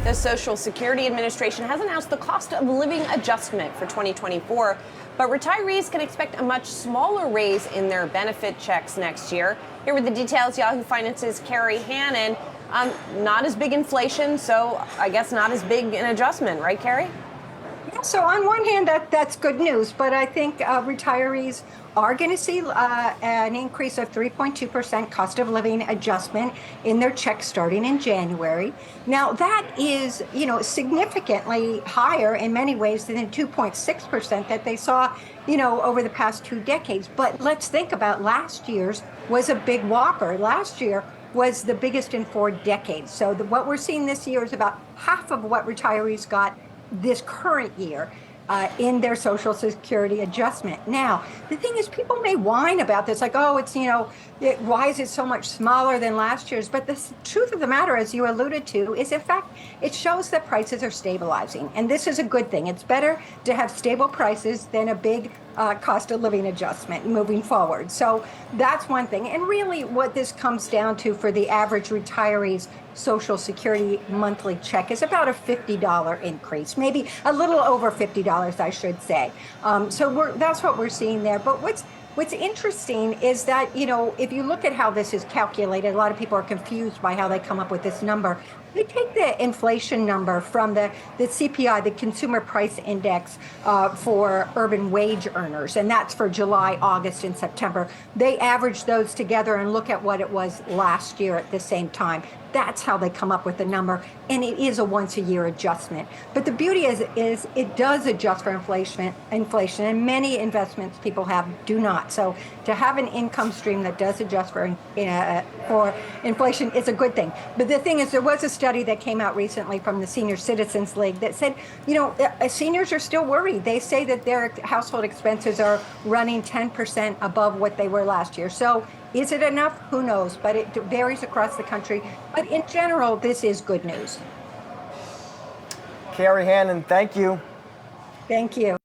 The Social Security Administration has announced the cost of living adjustment for 2024, but retirees can expect a much smaller raise in their benefit checks next year. Here with the details, Yahoo Finance's Kerry, Hannon. Not as big inflation, so I guess not as big an adjustment, right, Kerry? Yeah, so on one hand, that's good news, but I think retirees are going to see an increase of 3.2% cost of living adjustment in their checks starting in January. Now, that is, significantly higher in many ways than the 2.6% that they saw, over the past 2 decades. But let's think about last year's was a big whopper. Last year was the biggest in 4 decades. So what we're seeing this year is about half of what retirees got this current year in their Social Security adjustment. Now, the thing is, people may whine about this, like, oh, it's, why is it so much smaller than last year's? But the truth of the matter, as you alluded to, is in fact, it shows that prices are stabilizing. And this is a good thing. It's better to have stable prices than a big cost of living adjustment moving forward. So that's one thing. And really what this comes down to for the average retiree's Social Security monthly check is about a $50 increase, maybe a little over $50, I should say. So that's what we're seeing there. But What's interesting is that, if you look at how this is calculated, a lot of people are confused by how they come up with this number. They take the inflation number from the CPI, the Consumer Price Index for urban wage earners, and that's for July, August, and September. They average those together and look at what it was last year at the same time. That's how they come up with the number, and it is a once-a-year adjustment. But the beauty is it does adjust for inflation, and many investments people have do not. So to have an income stream that does adjust for inflation is a good thing. But the thing is, there was a study that came out recently from the Senior Citizens League that said, seniors are still worried. They say that their household expenses are running 10% above what they were last year. So is it enough? Who knows? But it varies across the country. But in general, this is good news. Kerry, Hannon, thank you. Thank you.